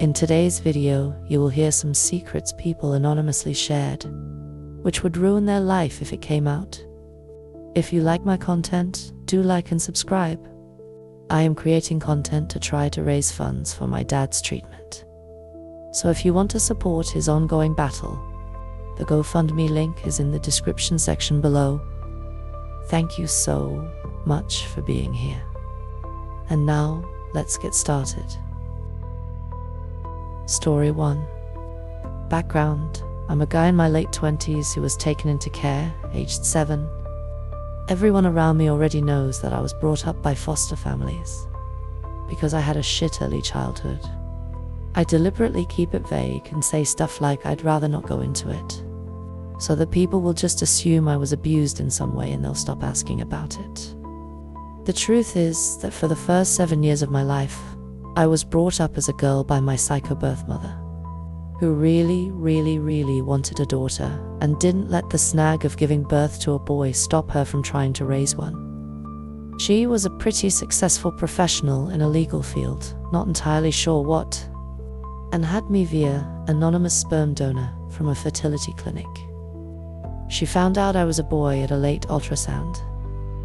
In today's video, you will hear some secrets people anonymously shared, which would ruin their life if it came out. If you like my content, do like and subscribe. I am creating content to try to raise funds for my dad's treatment. So if you want to support his ongoing battle, the GoFundMe link is in the description section below. Thank you so much for being here. And now, let's get started. Story 1. Background: I'm a guy in my late 20s who was taken into care, aged 7. Everyone around me already knows that I was brought up by foster families, because I had a shit early childhood. I deliberately keep it vague and say stuff like I'd rather not go into it, so that people will just assume I was abused in some way and they'll stop asking about it. The truth is that for the first 7 years of my life, I was brought up as a girl by my psycho birth mother, who really wanted a daughter and didn't let the snag of giving birth to a boy stop her from trying to raise one. She was a pretty successful professional in a legal field, not entirely sure what, and had me via anonymous sperm donor from a fertility clinic. She found out I was a boy at a late ultrasound,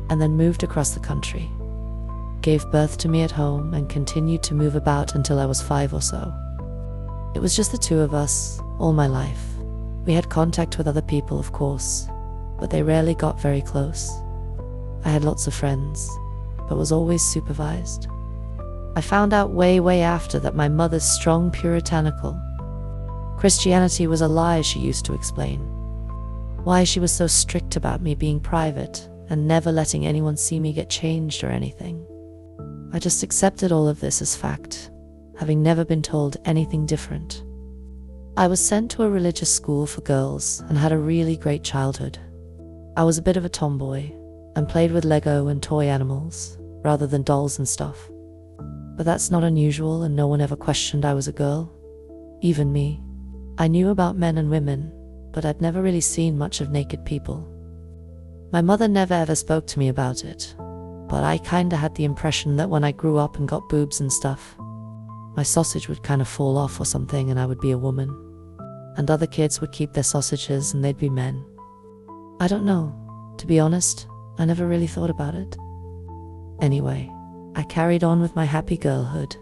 and then moved across the country, gave birth to me at home, and continued to move about until I was 5 or so. It was just the two of us, all my life. We had contact with other people, of course, but they rarely got very close. I had lots of friends, but was always supervised. I found out way after that my mother's strong puritanical Christianity was a lie, she used to explain. Why she was so strict about me being private and never letting anyone see me get changed or anything. I just accepted all of this as fact, having never been told anything different. I was sent to a religious school for girls and had a really great childhood. I was a bit of a tomboy and played with Lego and toy animals rather than dolls and stuff. But that's not unusual, and no one ever questioned I was a girl. Even me. I knew about men and women, but I'd never really seen much of naked people. My mother never ever spoke to me about it, but I kinda had the impression that when I grew up and got boobs and stuff, my sausage would kind of fall off or something and I would be a woman, and other kids would keep their sausages and they'd be men. I don't know. To be honest, I never really thought about it. Anyway, I carried on with my happy girlhood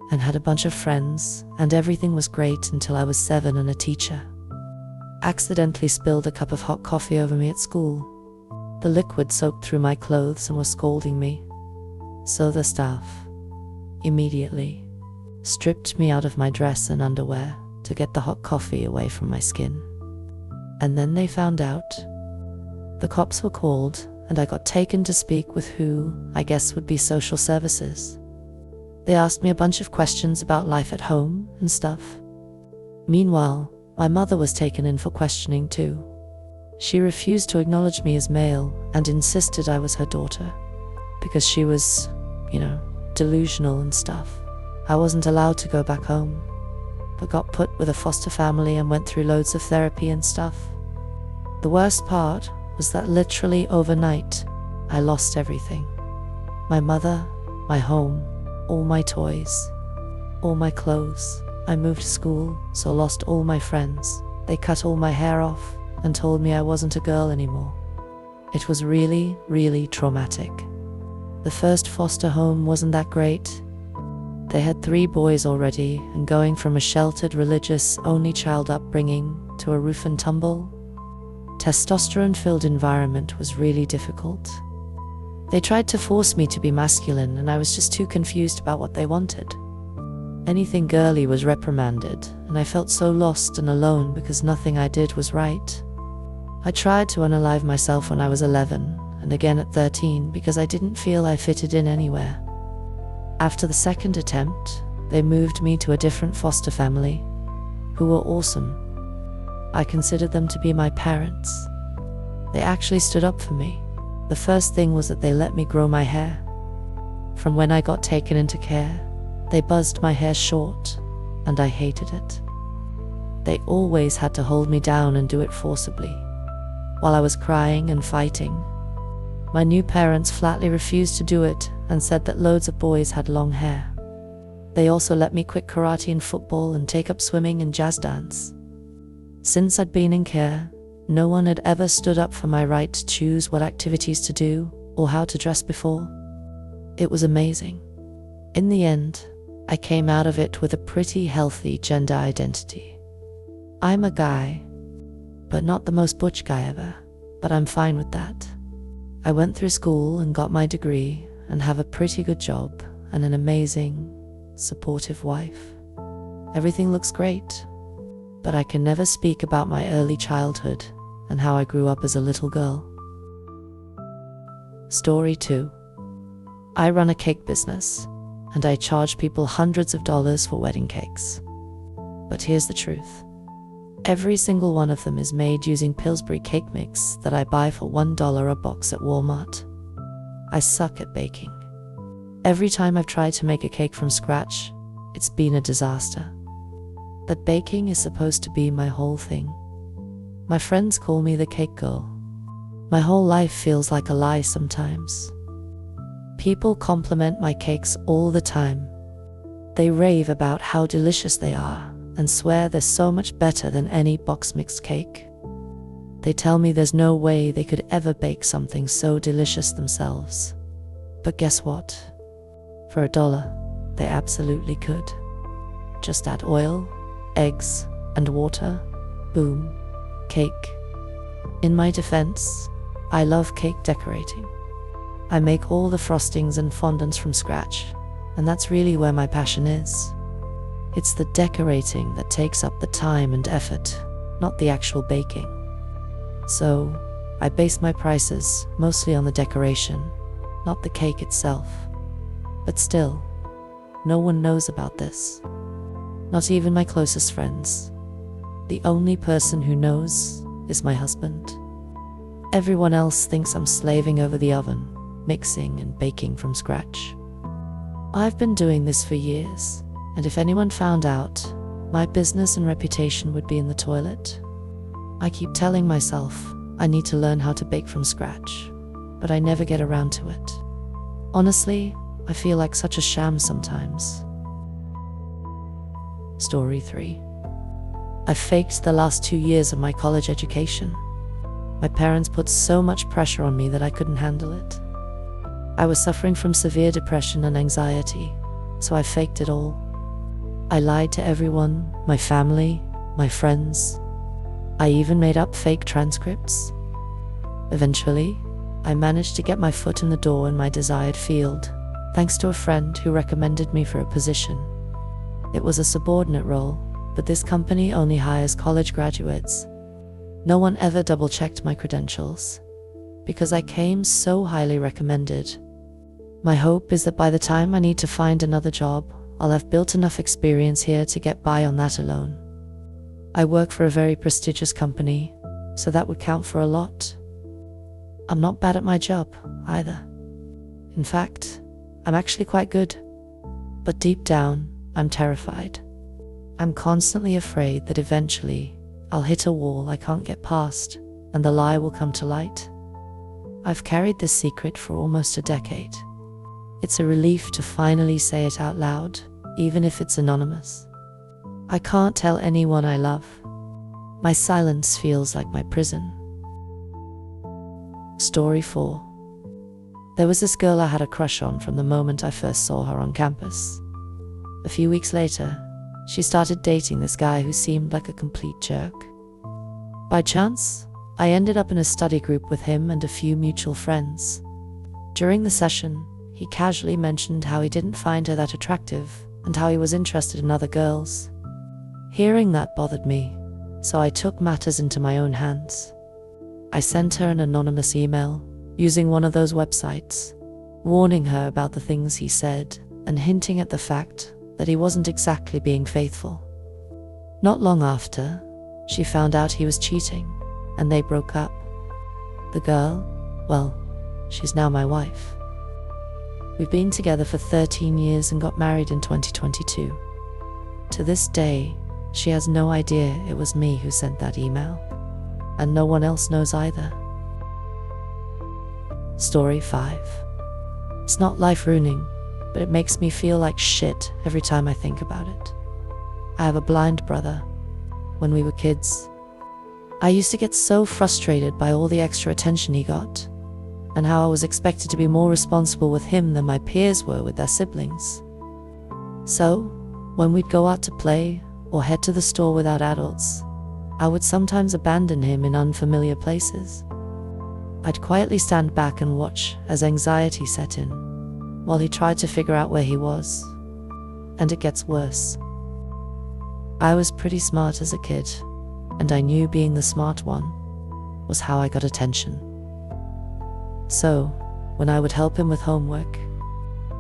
and had a bunch of friends, and everything was great until I was 7 and a teacher accidentally spilled a cup of hot coffee over me at school. The liquid soaked through my clothes and was scalding me, so the staff immediately stripped me out of my dress and underwear to get the hot coffee away from my skin. And then they found out. The cops were called, and I got taken to speak with who I guess would be social services. They asked me a bunch of questions about life at home and stuff. Meanwhile, my mother was taken in for questioning too. She refused to acknowledge me as male and insisted I was her daughter, because she was, delusional and stuff. I wasn't allowed to go back home, but got put with a foster family and went through loads of therapy and stuff. The worst part was that literally overnight, I lost everything. My mother, my home, all my toys, all my clothes. I moved to school, so lost all my friends. They cut all my hair off and told me I wasn't a girl anymore. It was really traumatic. The first foster home wasn't that great. They had 3 boys already, and going from a sheltered religious only child upbringing to a roof and tumble, testosterone-filled environment was really difficult. They tried to force me to be masculine, and I was just too confused about what they wanted. Anything girly was reprimanded, and I felt so lost and alone because nothing I did was right. I tried to unalive myself when I was 11, and again at 13 because I didn't feel I fitted in anywhere. After the second attempt, they moved me to a different foster family, who were awesome. I considered them to be my parents. They actually stood up for me. The first thing was that they let me grow my hair. From when I got taken into care, they buzzed my hair short, and I hated it. They always had to hold me down and do it forcibly, while I was crying and fighting. My new parents flatly refused to do it and said that loads of boys had long hair. They also let me quit karate and football and take up swimming and jazz dance. Since I'd been in care, no one had ever stood up for my right to choose what activities to do or how to dress before. It was amazing. In the end, I came out of it with a pretty healthy gender identity. I'm a guy, but not the most butch guy ever, but I'm fine with that. I went through school and got my degree and have a pretty good job and an amazing, supportive wife. Everything looks great, but I can never speak about my early childhood and how I grew up as a little girl. Story 2. I run a cake business, and I charge people hundreds of dollars for wedding cakes. But here's the truth. Every single one of them is made using Pillsbury cake mix that I buy for $1 a box at Walmart. I suck at baking. Every time I've tried to make a cake from scratch, it's been a disaster. But baking is supposed to be my whole thing. My friends call me the cake girl. My whole life feels like a lie sometimes. People compliment my cakes all the time. They rave about how delicious they are and swear they're so much better than any box-mixed cake. They tell me there's no way they could ever bake something so delicious themselves. But guess what? For $1, they absolutely could. Just add oil, eggs, and water. Boom. Cake. In my defense, I love cake decorating. I make all the frostings and fondants from scratch, and that's really where my passion is. It's the decorating that takes up the time and effort, not the actual baking. So, I base my prices mostly on the decoration, not the cake itself. But still, no one knows about this. Not even my closest friends. The only person who knows is my husband. Everyone else thinks I'm slaving over the oven, mixing and baking from scratch. I've been doing this for years, and if anyone found out, my business and reputation would be in the toilet. I keep telling myself I need to learn how to bake from scratch, but I never get around to it. Honestly, I feel like such a sham sometimes. Story 3. I faked the last 2 years of my college education. My parents put so much pressure on me that I couldn't handle it. I was suffering from severe depression and anxiety, so I faked it all. I lied to everyone, my family, my friends. I even made up fake transcripts. Eventually, I managed to get my foot in the door in my desired field, thanks to a friend who recommended me for a position. It was a subordinate role, but this company only hires college graduates. No one ever double-checked my credentials, because I came so highly recommended. My hope is that by the time I need to find another job, I'll have built enough experience here to get by on that alone. I work for a very prestigious company, so that would count for a lot. I'm not bad at my job, either. In fact, I'm actually quite good. But deep down, I'm terrified. I'm constantly afraid that eventually, I'll hit a wall I can't get past, and the lie will come to light. I've carried this secret for almost a decade. It's a relief to finally say it out loud, even if it's anonymous. I can't tell anyone I love. My silence feels like my prison. Story 4. There was this girl I had a crush on from the moment I first saw her on campus. A few weeks later, she started dating this guy who seemed like a complete jerk. By chance, I ended up in a study group with him and a few mutual friends. During the session, he casually mentioned how he didn't find her that attractive and how he was interested in other girls. Hearing that bothered me, so I took matters into my own hands. I sent her an anonymous email, using one of those websites, warning her about the things he said and hinting at the fact that he wasn't exactly being faithful. Not long after, she found out he was cheating, and they broke up. The girl, well, she's now my wife. We've been together for 13 years and got married in 2022. To this day, she has no idea it was me who sent that email, and no one else knows either. Story 5. It's not life-ruining, but it makes me feel like shit every time I think about it. I have a blind brother. When we were kids, I used to get so frustrated by all the extra attention he got, and how I was expected to be more responsible with him than my peers were with their siblings. So, when we'd go out to play or head to the store without adults, I would sometimes abandon him in unfamiliar places. I'd quietly stand back and watch as anxiety set in, while he tried to figure out where he was. And it gets worse. I was pretty smart as a kid, and I knew being the smart one was how I got attention. So, when I would help him with homework,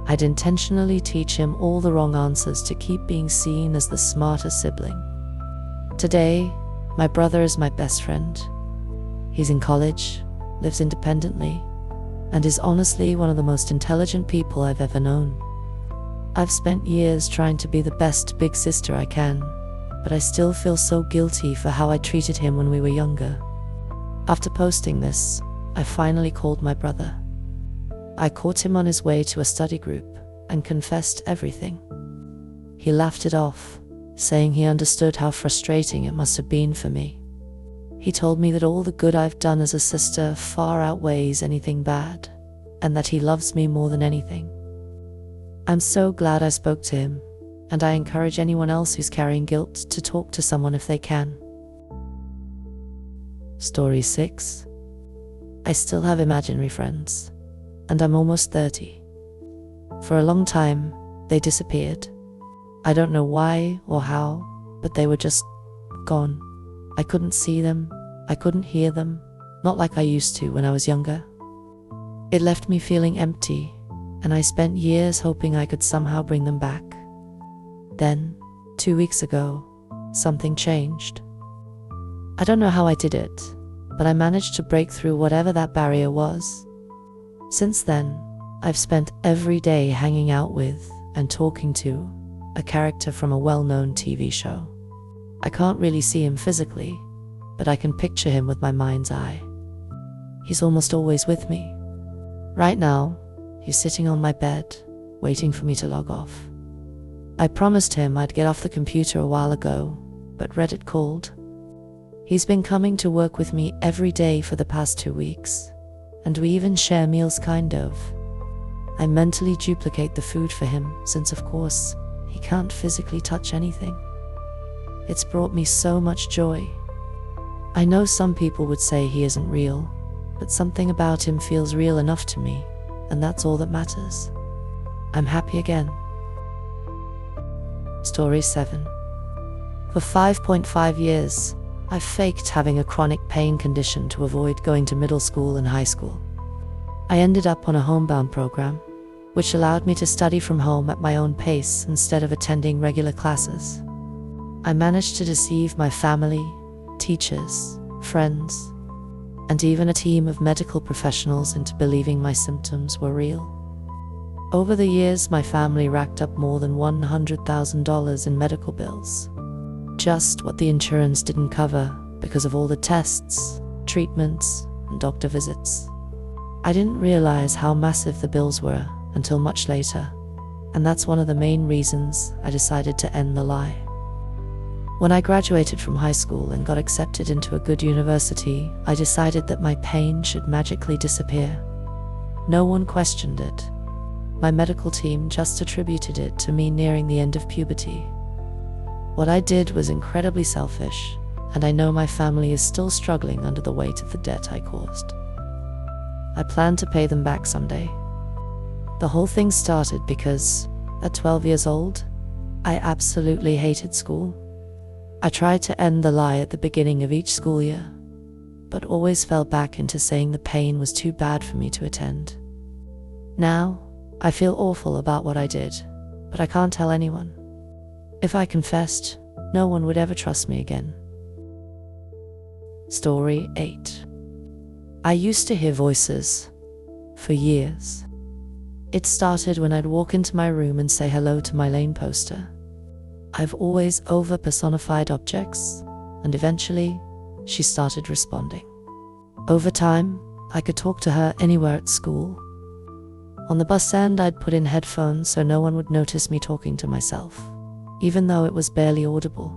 I'd intentionally teach him all the wrong answers to keep being seen as the smarter sibling. Today, my brother is my best friend. He's in college, lives independently, and is honestly one of the most intelligent people I've ever known. I've spent years trying to be the best big sister I can, but I still feel so guilty for how I treated him when we were younger. After posting this, I finally called my brother. I caught him on his way to a study group and confessed everything. He laughed it off, saying he understood how frustrating it must have been for me. He told me that all the good I've done as a sister far outweighs anything bad, and that he loves me more than anything. I'm so glad I spoke to him, and I encourage anyone else who's carrying guilt to talk to someone if they can. Story 6. I still have imaginary friends, and I'm almost 30. For a long time, they disappeared. I don't know why or how, but they were just gone. I couldn't see them, I couldn't hear them, not like I used to when I was younger. It left me feeling empty, and I spent years hoping I could somehow bring them back. Then, 2 weeks ago, something changed. I don't know how I did it, but I managed to break through whatever that barrier was. Since then, I've spent every day hanging out with and talking to a character from a well-known TV show. I can't really see him physically, but I can picture him with my mind's eye. He's almost always with me. Right now, he's sitting on my bed, waiting for me to log off. I promised him I'd get off the computer a while ago, but Reddit called. He's been coming to work with me every day for the past 2 weeks, and we even share meals kind of. I mentally duplicate the food for him, since of course, he can't physically touch anything. It's brought me so much joy. I know some people would say he isn't real, but something about him feels real enough to me, and that's all that matters. I'm happy again. Story 7. For 5.5 years, I've faked having a chronic pain condition to avoid going to middle school and high school. I ended up on a homebound program, which allowed me to study from home at my own pace instead of attending regular classes. I managed to deceive my family, teachers, friends, and even a team of medical professionals into believing my symptoms were real. Over the years, my family racked up more than $100,000 in medical bills. Just what the insurance didn't cover because of all the tests, treatments, and doctor visits. I didn't realize how massive the bills were until much later, and that's one of the main reasons I decided to end the lie. When I graduated from high school and got accepted into a good university, I decided that my pain should magically disappear. No one questioned it. My medical team just attributed it to me nearing the end of puberty. What I did was incredibly selfish, and I know my family is still struggling under the weight of the debt I caused. I plan to pay them back someday. The whole thing started because, at 12 years old, I absolutely hated school. I tried to end the lie at the beginning of each school year, but always fell back into saying the pain was too bad for me to attend. Now, I feel awful about what I did, but I can't tell anyone. If I confessed, no one would ever trust me again. Story 8. I used to hear voices for years. It started when I'd walk into my room and say hello to my lane poster. I've always over-personified objects, and eventually, she started responding. Over time, I could talk to her anywhere at school. On the bus end, I'd put in headphones so no one would notice me talking to myself, even though it was barely audible.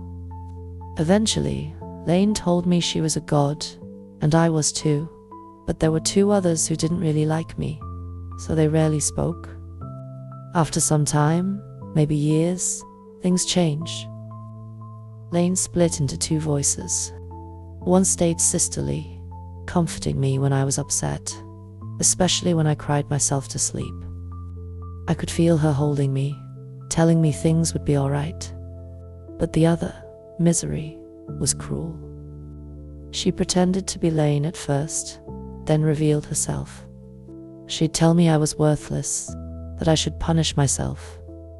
Eventually, Lane told me she was a god, and I was too, but there were two others who didn't really like me, so they rarely spoke. After some time, maybe years, things changed. Lane split into two voices. One stayed sisterly, comforting me when I was upset, especially when I cried myself to sleep. I could feel her holding me, telling me things would be alright. But the other, Misery, was cruel. She pretended to be Lane at first, then revealed herself. She'd tell me I was worthless, that I should punish myself,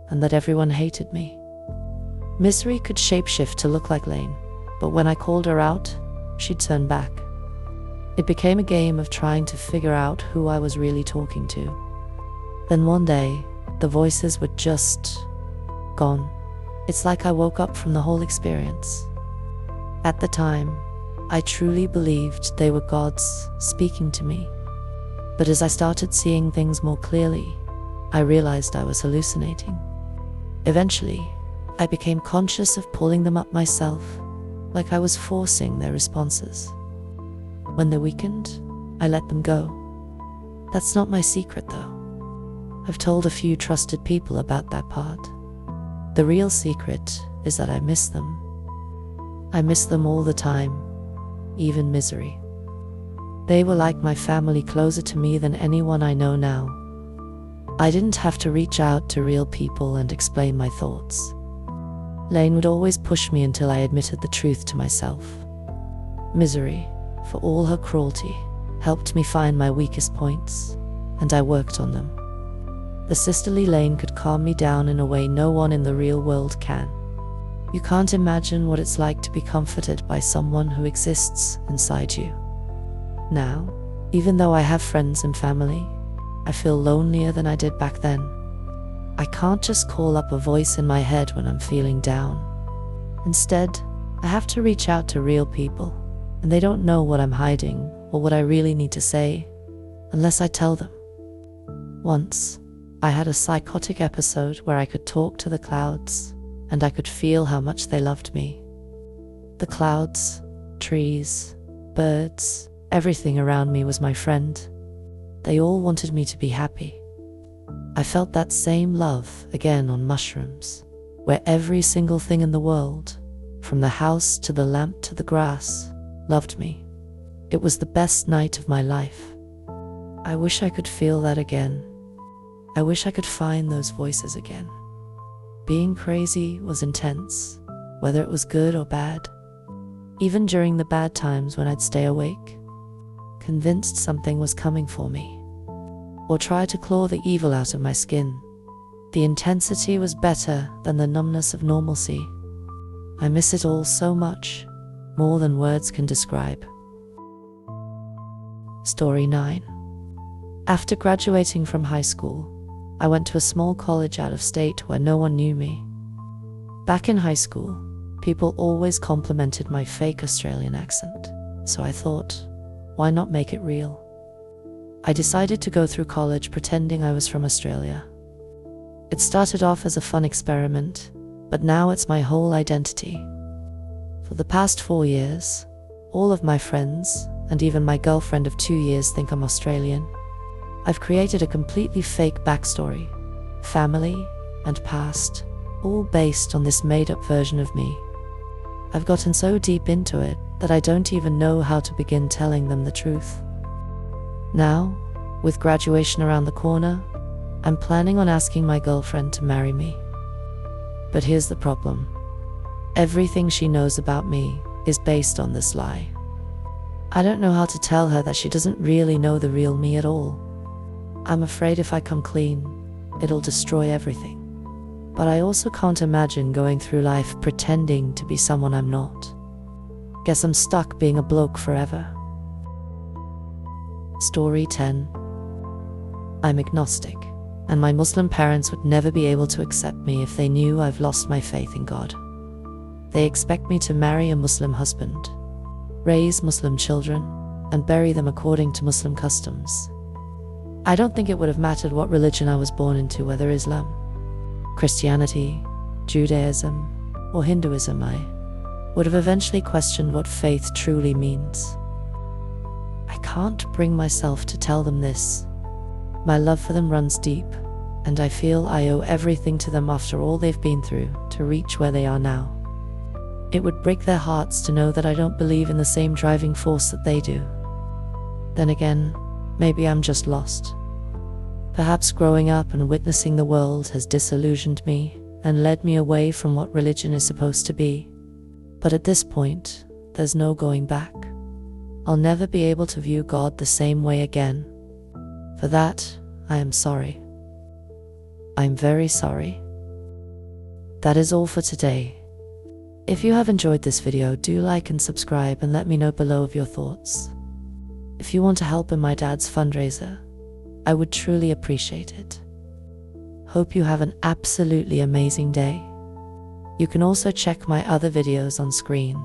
and that everyone hated me. Misery could shapeshift to look like Lane, but when I called her out, she'd turn back. It became a game of trying to figure out who I was really talking to. Then one day, the voices were just gone. It's like I woke up from the whole experience. At the time, I truly believed they were gods speaking to me. But as I started seeing things more clearly, I realized I was hallucinating. Eventually, I became conscious of pulling them up myself, like I was forcing their responses. When they weakened, I let them go. That's not my secret, though. I've told a few trusted people about that part. The real secret is that I miss them. I miss them all the time, even Misery. They were like my family, closer to me than anyone I know now. I didn't have to reach out to real people and explain my thoughts. Lane would always push me until I admitted the truth to myself. Misery, for all her cruelty, helped me find my weakest points, and I worked on them. The sisterly Lane could calm me down in a way no one in the real world can. You can't imagine what it's like to be comforted by someone who exists inside you. Now, even though I have friends and family, I feel lonelier than I did back then. I can't just call up a voice in my head when I'm feeling down. Instead, I have to reach out to real people, and they don't know what I'm hiding or what I really need to say, unless I tell them. Once, I had a psychotic episode where I could talk to the clouds, and I could feel how much they loved me. The clouds, trees, birds, everything around me was my friend. They all wanted me to be happy. I felt that same love again on mushrooms, where every single thing in the world, from the house to the lamp to the grass, loved me. It was the best night of my life. I wish I could feel that again. I wish I could find those voices again. Being crazy was intense, whether it was good or bad. Even during the bad times when I'd stay awake, convinced something was coming for me, or try to claw the evil out of my skin. The intensity was better than the numbness of normalcy. I miss it all so much, more than words can describe. Story 9. After graduating from high school, I went to a small college out of state where no one knew me. Back in high school, people always complimented my fake Australian accent, so I thought, why not make it real? I decided to go through college pretending I was from Australia. It started off as a fun experiment, but now it's my whole identity. For the past 4 years, all of my friends, and even my girlfriend of 2 years, think I'm Australian. I've created a completely fake backstory, family, and past, all based on this made-up version of me. I've gotten so deep into it that I don't even know how to begin telling them the truth. Now, with graduation around the corner, I'm planning on asking my girlfriend to marry me. But here's the problem. Everything she knows about me is based on this lie. I don't know how to tell her that she doesn't really know the real me at all. I'm afraid if I come clean, it'll destroy everything. But I also can't imagine going through life pretending to be someone I'm not. Guess I'm stuck being a bloke forever. Story 10. I'm agnostic, and my Muslim parents would never be able to accept me if they knew I've lost my faith in God. They expect me to marry a Muslim husband, raise Muslim children, and bury them according to Muslim customs. I don't think it would have mattered what religion I was born into, whether Islam, Christianity, Judaism, or Hinduism. I would have eventually questioned what faith truly means. I can't bring myself to tell them this. My love for them runs deep, and I feel I owe everything to them after all they've been through to reach where they are now. It would break their hearts to know that I don't believe in the same driving force that they do. Then again, maybe I'm just lost. Perhaps growing up and witnessing the world has disillusioned me and led me away from what religion is supposed to be. But at this point, there's no going back. I'll never be able to view God the same way again. For that, I am sorry. I'm very sorry. That is all for today. If you have enjoyed this video, do like and subscribe and let me know below of your thoughts. If you want to help in my dad's fundraiser, I would truly appreciate it. Hope you have an absolutely amazing day. You can also check my other videos on screen.